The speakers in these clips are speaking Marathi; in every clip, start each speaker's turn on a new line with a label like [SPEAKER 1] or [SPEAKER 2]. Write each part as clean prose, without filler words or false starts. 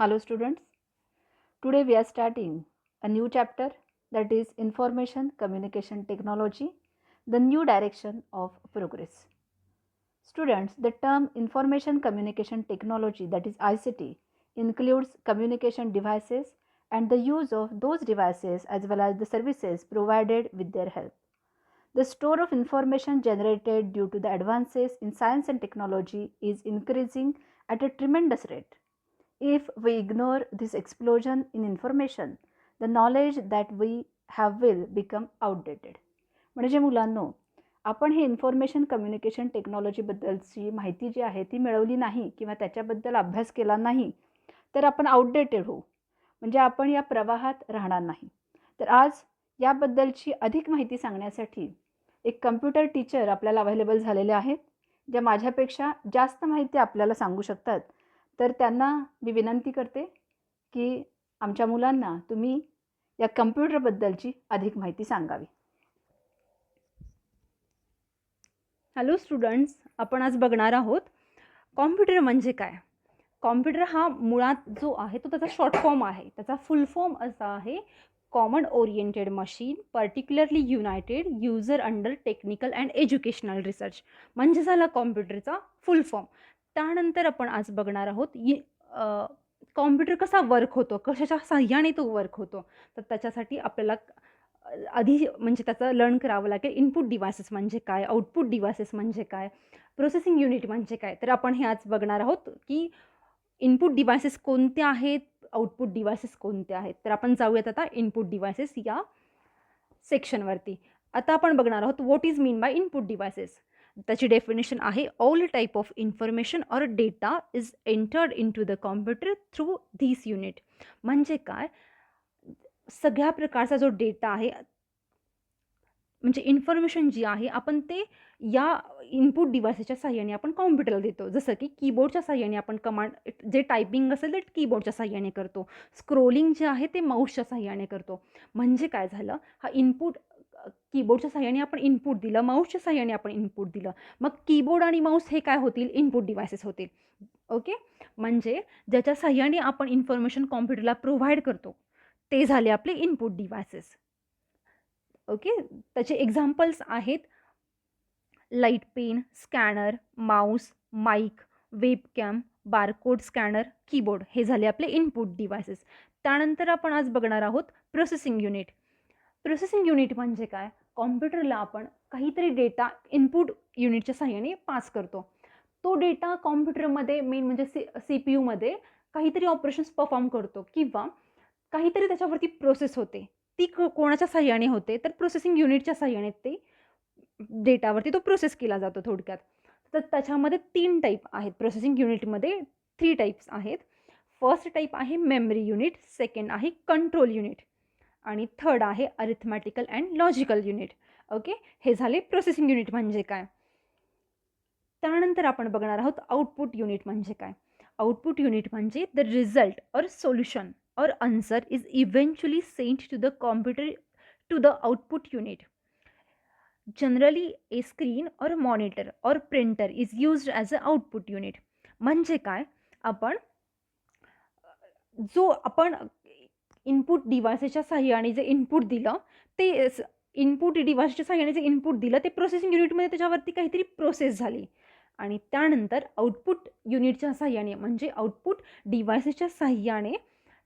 [SPEAKER 1] Hello students, today we are starting a new chapter, that is Information Communication Technology, the new direction of progress. Students, the term Information Communication Technology, that is ICT, includes communication devices and the use of those devices as well as the services provided with their help. The store of information generated due to the advances in science and technology is increasing at a tremendous rate. If we ignore this explosion in information, the knowledge that we have will become outdated. म्हणजे मुलांनो, आपण हे इन्फॉर्मेशन कम्युनिकेशन टेक्नॉलॉजीबद्दलची माहिती जी आहे ती मिळवली नाही किंवा त्याच्याबद्दल अभ्यास केला नाही तर आपण आउटडेटेड होऊ, म्हणजे आपण या प्रवाहात राहणार नाही. तर आज याबद्दलची अधिक माहिती सांगण्यासाठी एक कम्प्युटर टीचर आपल्याला अवेलेबल झालेले आहेत, ज्या माझ्यापेक्षा जास्त माहिती आपल्याला सांगू शकतात. तर त्यांना मी विनंती करते की आमच्या मुलांना तुम्ही या कम्प्युटरबद्दलची अधिक माहिती सांगावी.
[SPEAKER 2] हॅलो स्टुडंट्स, आपण आज बघणार आहोत कॉम्प्युटर म्हणजे काय. कॉम्प्युटर हा मुळात जो आहे तो त्याचा शॉर्ट फॉर्म आहे. त्याचा फुल फॉर्म असा आहे common oriented machine particularly United user under technical and educational research, म्हणजे झाला कॉम्प्युटरचा फुल फॉर्म. त्यानंतर आपण आज बघणार आहोत कॉम्प्युटर कसा वर्क होतो, कशाच्या साह्याने तो वर्क होतो. तर त्याच्यासाठी आपल्याला आधी म्हणजे त्याचं लर्न करावं लागेल. इनपुट डिव्हायसेस म्हणजे काय, आउटपुट डिव्हायसेस म्हणजे काय, प्रोसेसिंग युनिट म्हणजे काय. तर आपण हे आज बघणार आहोत की इनपुट डिव्हायसेस कोणते आहेत, आउटपुट डिव्हायसेस कोणते आहेत. तर आपण जाऊयात आता इनपुट डिव्हायसेस या सेक्शनवरती. आता आपण बघणार आहोत what is mean by input devices. त्याची डेफिनेशन आहे all type of information or data is entered into the computer through this unit. म्हणजे काय, सगळ्या प्रकारचा जो डेटा आहे म्हणजे इन्फॉर्मेशन जी आहे आपण ते या इनपुट डिव्हाइसच्या साह्याने आपण कॉम्प्युटरला देतो. जसं की कीबोर्डच्या साह्याने आपण कमांड जे टायपिंग असेल ते कीबोर्डच्या साह्याने करतो, स्क्रोलिंग जे आहे ते माऊसच्या साह्याने करतो. म्हणजे काय झालं, हा इनपुट कीबोर्डच्या साह्याने आपण इनपुट दिलं, माऊसच्या साह्याने आपण इनपुट दिलं, मग कीबोर्ड आणि माऊस हे काय होतील, इनपुट डिव्हायसेस होतील. ओके, म्हणजे ज्याच्या साह्याने आपण इन्फॉर्मेशन कॉम्प्युटरला प्रोव्हाइड करतो ते झाले आपले इनपुट डिव्हायसेस. ओके, त्याचे एक्झाम्पल्स आहेत light pen, scanner, mouse, mike, webcam, barcode scanner, keyboard, हे झाले आपले इनपुट डिव्हायसेस. त्यानंतर आपण आज बघणार आहोत प्रोसेसिंग युनिट. प्रोसेसिंग युनिट म्हणजे काय, कॉम्प्युटरला आपण काहीतरी डेटा इनपुट युनिटच्या साह्याने पास करतो. तो डेटा कॉम्प्युटरमध्ये मेन म्हणजे सी पी यूमध्ये काहीतरी ऑपरेशन्स परफॉर्म करतो किंवा काहीतरी त्याच्यावरती प्रोसेस होते. ती कोणाच्या साह्याने होते, तर प्रोसेसिंग युनिटच्या साह्याने ते डेटावरती तो प्रोसेस केला जातो थोडक्यात. तर त्याच्यामध्ये 3 टाईप आहेत. प्रोसेसिंग युनिटमध्ये 3 टाईप्स आहेत. फर्स्ट टाईप आहे मेमरी युनिट, सेकंड आहे कंट्रोल युनिट आणि थर्ड आहे अरिथमॅटिकल अँड लॉजिकल युनिट. ओके, हे झाले प्रोसेसिंग युनिट म्हणजे काय. त्यानंतर आपण बघणार आहोत आउटपुट युनिट म्हणजे काय. आउटपुट युनिट म्हणजे द रिझल्ट और solution or answer is eventually sent to the computer to the output unit. Generally a screen or monitor or printer is used as an output unit. म्हणजे काय, आपण जो आपण इनपुट डिव्हाइसच्या साह्याने जे इनपुट दिलं ते इनपुट डिव्हाइसच्या साह्याने जे इनपुट दिलं ते प्रोसेसिंग युनिटमध्ये त्याच्यावरती काहीतरी प्रोसेस झाली आणि त्यानंतर आउटपुट युनिटच्या साह्याने म्हणजे आउटपुट डिव्हाइसच्या साह्याने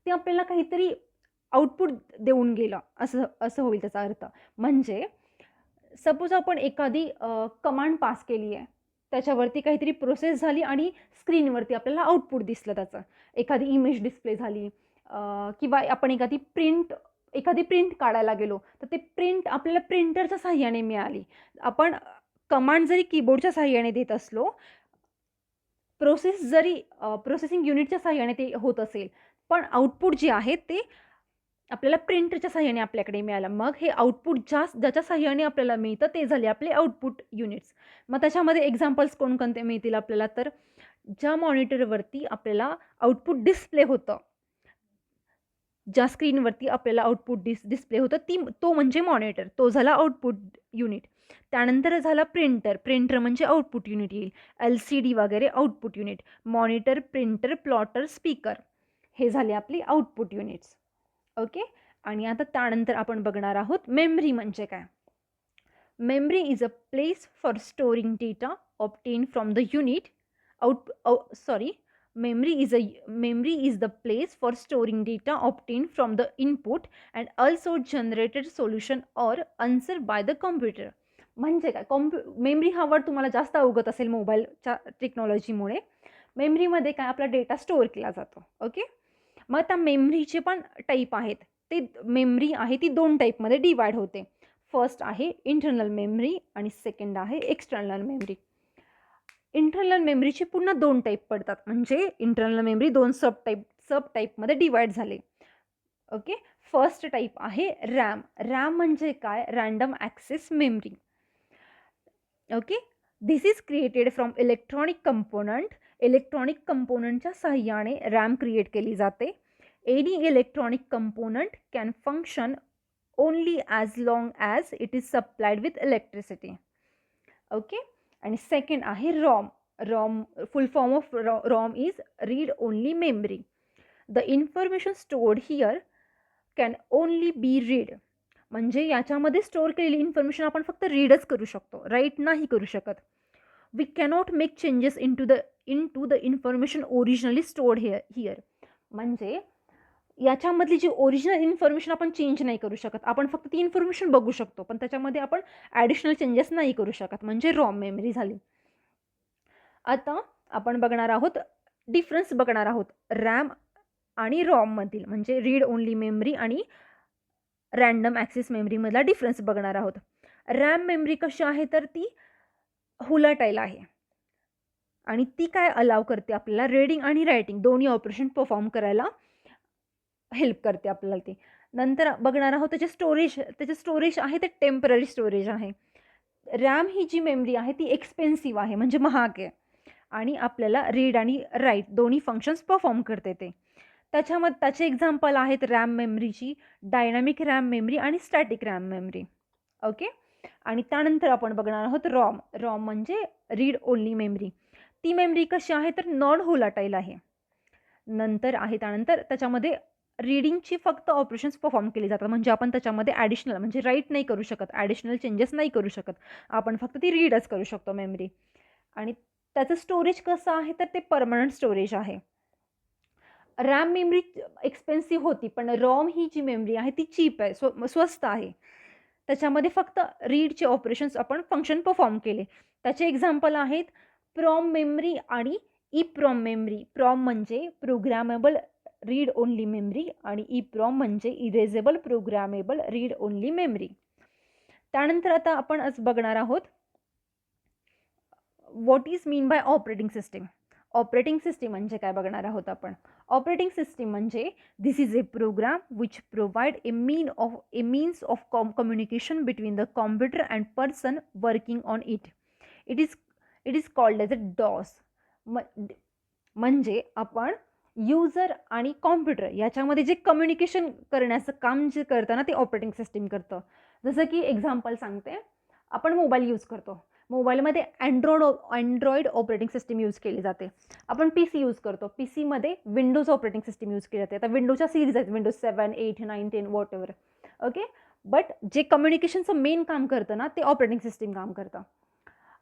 [SPEAKER 2] ते आपल्याला काहीतरी आउटपुट देऊन गेलं असं होईल त्याचा अर्थ. म्हणजे सपोज आपण एखादी कमांड पास केली आहे, त्याच्यावरती काहीतरी प्रोसेस झाली आणि स्क्रीनवरती आपल्याला आउटपुट दिसलं त्याचं. एखादी इमेज डिस्प्ले झाली किंवा आपण एखादी प्रिंट काढायला गेलो तर ते प्रिंट आपल्याला प्रिंटरच्या साह्याने मिळाली. आपण कमांड जरी कीबोर्डच्या साह्याने देत असलो, प्रोसेसिंग युनिटच्या साह्याने ते होत असेल, पण आउटपुट जे आहे ते आपल्याला प्रिंटरच्या साह्याने आपल्याकडे मिळालं. मग हे आउटपुट ज्याच्या साह्याने आपल्याला मिळतं ते झाले आपले आउटपुट युनिट्स. मग त्याच्यामध्ये एक्झाम्पल्स कोणकोणते मिळतील आपल्याला, तर ज्या मॉनिटरवरती आपल्याला आउटपुट डिस्प्ले होतं, ज्या स्क्रीनवरती आपल्याला आउटपुट डिस्प्ले होतं तो म्हणजे मॉनिटर, तो झाला आउटपुट युनिट. त्यानंतर झाला प्रिंटर म्हणजे आउटपुट युनिट येईल. LCD वगैरे output unit, monitor, printer, plotter, speaker हे झाले आपली आउटपुट युनिट्स. ओके. आणि आता त्यानंतर आपण बघणार आहोत मेमरी म्हणजे काय. Memory is a place for storing data obtain from the unit memory is the place for storing data obtained from the input and also generated solution or answer by the computer. म्हणजे काय, मेमरी हा वर्ड तुम्हाला जास्त अवगत असेल मोबाईलच्या टेक्नॉलॉजीमुळे. मेमरीमध्ये काय, आपला डेटा स्टोअर केला जातो. ओके. मग त्या मेमरीचे पण टाईप आहेत. ते मेमरी आहे ती 2 टाईपमध्ये डिवाइड होते. फर्स्ट आहे इंटरनल मेमरी आणि सेकंड आहे एक्सटर्नल मेमरी. इंटरनल मेमरीचे पुन्हा 2 टाईप पडतात. म्हणजे इंटरनल मेमरी 2 सब टाईपमध्ये डिवाइड झाले. ओके. फर्स्ट टाईप आहे रॅम. रॅम म्हणजे काय, random access memory. Okay. This is created from electronic component. Electronic कंपोनंटच्या सहाय्याने रॅम क्रिएट केली जाते. Any electronic component can function only as long as it is supplied with electricity. Okay. आणि सेकंड आहे ROM. ROM full form of ROM is read only memory. The information stored here can only be read. म्हणजे याच्यामध्ये स्टोअर केलेली इन्फॉर्मेशन आपण फक्त रीडच करू शकतो, राईट नाही करू शकत. We cannot make changes into the information originally stored here. म्हणजे याच्यामधली जी ओरिजिनल इन्फॉर्मेशन आपण चेंज नाही करू शकत. आपण फक्त ती इन्फॉर्मेशन बघू शकतो, पण त्याच्यामध्ये आपण ॲडिशनल चेंजेस नाही करू शकत. म्हणजे रॉम मेमरी झाली. आता आपण बघणार आहोत, डिफरन्स बघणार आहोत रॅम आणि रॉममधील. म्हणजे रीड ओनली मेमरी आणि रँडम ॲक्सेस मेमरीमधला डिफरन्स बघणार आहोत. रॅम मेमरी कशी आहे, तर ती हुलाटाईल आहे आणि ती काय अलाव करते आपल्याला, रीडिंग आणि रायटिंग दोन्ही ऑपरेशन परफॉर्म करायला हेल्प करते आपल्याला ती. नंतर बघणार आहोत त्याचे स्टोरेज आहे ते टेम्पररी स्टोरेज आहे. रॅम ही जी मेमरी आहे ती एक्सपेन्सिव्ह आहे, म्हणजे महाग आहे आणि आपल्याला रीड आणि राईट दोन्ही फंक्शन्स परफॉर्म करते ते. त्याचे एक्झाम्पल आहेत रॅम मेमरीची डायनॅमिक रॅम मेमरी आणि स्टॅटिक रॅम मेमरी. ओके. आणि त्यानंतर आपण बघणार आहोत रॉम. रॉम म्हणजे रीड ओनली मेमरी. ती मेमरी कशी आहे, तर नॉन होलाटाईल आहे. नंतर आहे त्यानंतर त्याच्यामध्ये रीडिंगची फक्त ऑपरेशन्स परफॉर्म केली जातात. म्हणजे आपण त्याच्यामध्ये ॲडिशनल म्हणजे राईट नाही करू शकत, ॲडिशनल चेंजेस नाही करू शकत. आपण फक्त ती रीडच करू शकतो मेमरी. आणि त्याचं स्टोरेज कसं आहे, तर ते परमनंट स्टोरेज आहे. रॅम मेमरी एक्सपेन्सिव्ह होती, पण रॉम ही जी मेमरी आहे ती चीप आहे, स्वस्त आहे. त्याच्यामध्ये फक्त रीडचे ऑपरेशन्स आपण फंक्शन परफॉर्म केले. त्याचे एक्झाम्पल आहेत प्रॉम मेमरी आणि EEPROM मेमरी. प्रॉम म्हणजे प्रोग्रामेबल रीड ओनली मेमरी आणि EEPROM म्हणजे erasable programmable read only memory. त्यानंतर आता आपण आज बघणार आहोत what is mean by operating system. Operating system म्हणजे काय बघणार आहोत आपण. ऑपरेटिंग सिस्टीम म्हणजे this is a program which provide a means of communication between the computer and person working on it. It is called as a DOS. म्हणजे आपण युजर आणि कॉम्प्युटर याच्यामध्ये जे कम्युनिकेशन करण्याचं काम जे करतं ना, ते ऑपरेटिंग सिस्टीम करतं. जसं की एक्झाम्पल सांगते, आपण मोबाईल यूज करतो. मोबाईलमध्ये अँड्रॉइड ऑपरेटिंग सिस्टीम यूज केली जाते. आपण PC यूज करतो. PCमध्ये विंडोज ऑपरेटिंग सिस्टीम यूज केली जाते. आता विंडोजच्या सिरीज आहेत, Windows 7, 8, 9, 10 what ever. Okay. But जे कम्युनिकेशनचं मेन काम करतं ना, ते ऑपरेटिंग सिस्टीम काम करतं.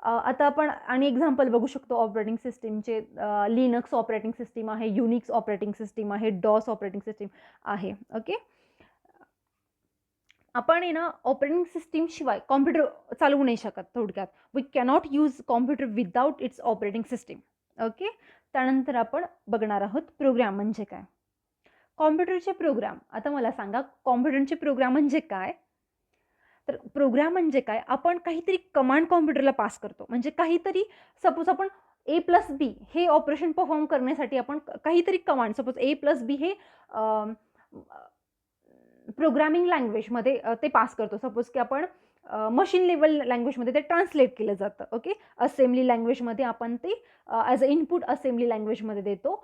[SPEAKER 2] आता आपण आणि एक्झाम्पल बघू शकतो ऑपरेटिंग सिस्टीमचे. लिनक्स ऑपरेटिंग सिस्टीम आहे, युनिक्स ऑपरेटिंग सिस्टीम आहे, डॉस ऑपरेटिंग सिस्टीम आहे. ओके. आपण आहे ना ऑपरेटिंग सिस्टीम शिवाय कॉम्प्युटर चालवू नाही शकत. थोडक्यात we cannot use computer without its operating system. Okay. त्यानंतर आपण बघणार आहोत प्रोग्राम म्हणजे काय. कॉम्प्युटरचे प्रोग्राम. आता मला सांगा कॉम्प्युटरचे प्रोग्राम म्हणजे काय. तर प्रोग्राम म्हणजे काय, आपण काहीतरी कमांड कॉम्प्युटरला पास करतो. म्हणजे काहीतरी सपोज आपण A+B हे ऑपरेशन परफॉर्म करण्यासाठी आपण काहीतरी कमांड, सपोज A+B हे प्रोग्रामिंग लँग्वेजमध्ये ते पास करतो. सपोज की आपण मशीन लेवल लँग्वेजमध्ये ते ट्रान्सलेट केलं जातं. ओके. असेंब्ली लँग्वेजमध्ये आपण ते ॲज अ इनपुट असेंब्ली लँग्वेजमध्ये देतो.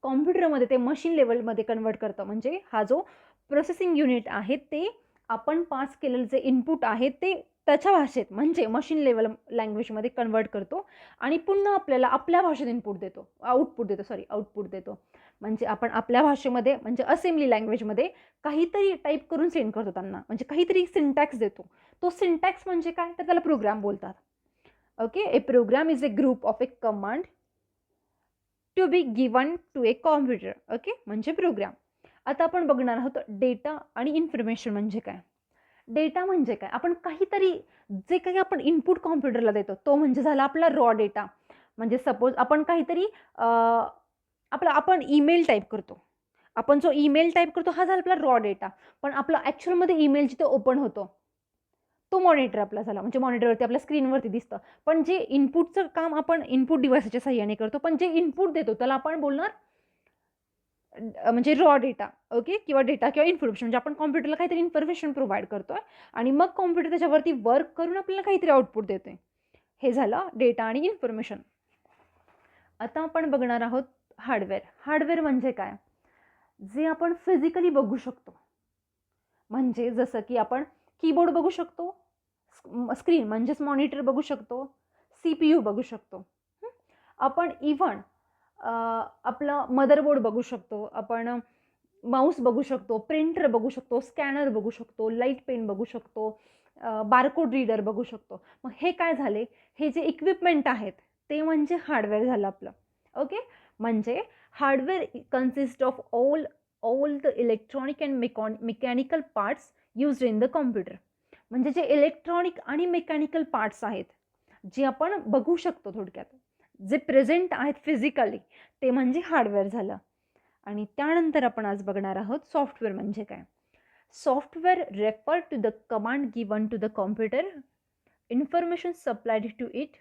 [SPEAKER 2] कॉम्प्युटरमध्ये ते मशीन लेवलमध्ये कन्वर्ट करतं. म्हणजे हा जो प्रोसेसिंग युनिट आहे ते आपण पास केलेलं जे इनपुट आहे ते त्याच्या भाषेत म्हणजे मशीन लेवल लँग्वेजमध्ये कन्वर्ट करतो आणि पुन्हा आपल्याला आपल्या भाषेत आउटपुट देतो. म्हणजे आपण आपल्या भाषेमध्ये म्हणजे असेंब्ली लँग्वेजमध्ये काहीतरी टाईप करून सेंड करतो त्यांना, म्हणजे काहीतरी सिंटॅक्स देतो. तो सिंटॅक्स म्हणजे काय, तर त्याला प्रोग्राम बोलतात. Okay, a program is a group of a command to be given to a computer. Okay, म्हणजे प्रोग्राम. आता आपण बघणार आहोत डेटा आणि इन्फॉर्मेशन म्हणजे काय. डेटा म्हणजे काय, आपण काहीतरी जे काही आपण इनपुट कॉम्प्युटरला देतो तो म्हणजे झाला आपला रॉ डेटा. म्हणजे सपोज आपण काहीतरी आपण ईमेल टाईप करतो, आपण जो ईमेल टाईप करतो हा झाला आपला रॉ डेटा. पण आपला ॲक्च्युअलमध्ये ईमेल जिथे ओपन होतो तो मॉनिटर आपला झाला, म्हणजे मॉनिटरवरती आपल्या स्क्रीनवरती दिसतं. पण जे इनपुटचं काम आपण इनपुट डिव्हाइसच्या सहाय्याने करतो, पण जे इनपुट देतो त्याला आपण बोलणार म्हणजे रॉ डेटा. ओके, किंवा डेटा किंवा इन्फॉर्मेशन, म्हणजे आपण कॉम्प्युटरला काहीतरी इन्फॉर्मेशन प्रोव्हाइड करतोय आणि मग कॉम्प्युटर त्याच्यावरती वर्क करून आपल्याला काहीतरी आउटपुट देतोय. हे झालं डेटा आणि इन्फॉर्मेशन. आता आपण बघणार आहोत हार्डवेअर. हार्डवेअर म्हणजे काय, जे आपण फिजिकली बघू शकतो. म्हणजे जसं की आपण कीबोर्ड बघू शकतो, स्क्रीन म्हणजेच मॉनिटर बघू शकतो, CPU बघू शकतो. आपण इव्हन आपलं मदरबोर्ड बघू शकतो, आपण माऊस बघू शकतो, प्रिंटर बघू शकतो, स्कॅनर बघू शकतो, लाईट पेन बघू शकतो, बारकोड रीडर बघू शकतो. मग हे काय झाले, हे जे इक्विपमेंट आहेत ते म्हणजे हार्डवेअर झालं आपलं. ओके, म्हणजे hardware consist of all the electronic and mechanical parts used in the computer. म्हणजे जे इलेक्ट्रॉनिक आणि मेकॅनिकल पार्ट्स आहेत जे आपण बघू शकतो, थोडक्यात जे प्रेझेंट आहेत फिजिकली, ते म्हणजे हार्डवेअर झालं. आणि त्यानंतर आपण आज बघणार आहोत सॉफ्टवेअर म्हणजे काय. Software refer to the command given to the computer, information supplied to it,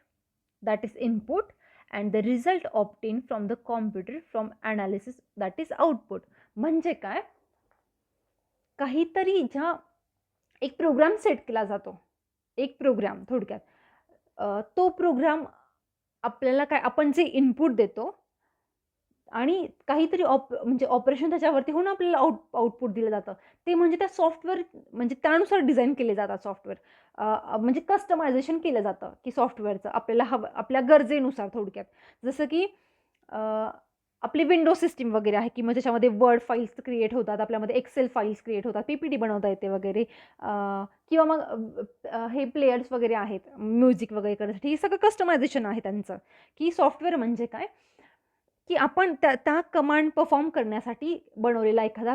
[SPEAKER 2] that is input, and the result obtain from the computer from analysis, that is output. म्हणजे काय, काहीतरी ज्या एक प्रोग्राम सेट केला जातो, एक प्रोग्राम थोडक्यात, तो प्रोग्राम आपल्याला काय, आपण जे इनपुट देतो आणि काहीतरी म्हणजे ऑपरेशन त्याच्यावरती होऊन आपल्याला आउटपुट दिलं जातं, ते म्हणजे त्या सॉफ्टवेअर म्हणजे त्यानुसार डिझाईन केले जातात सॉफ्टवेअर. म्हणजे कस्टमायझेशन केलं जातं की सॉफ्टवेअरचं आपल्याला आपल्या गरजेनुसार. थोडक्यात जसं की आपली विंडो सिस्टीम वगैरे आहे की मग त्याच्यामध्ये वर्ड फाईल्स क्रिएट होतात, आपल्यामध्ये एक्सेल फाईल्स क्रिएट होतात, PPT बनवता येते वगैरे, किंवा मग हे प्लेयर्स वगैरे आहेत म्युझिक वगैरे करण्यासाठी, हे सगळं कस्टमायझेशन आहे त्यांचं. की सॉफ्टवेअर म्हणजे काय, की आपण त्या कमांड परफॉर्म करण्यासाठी बनवलेला एखादा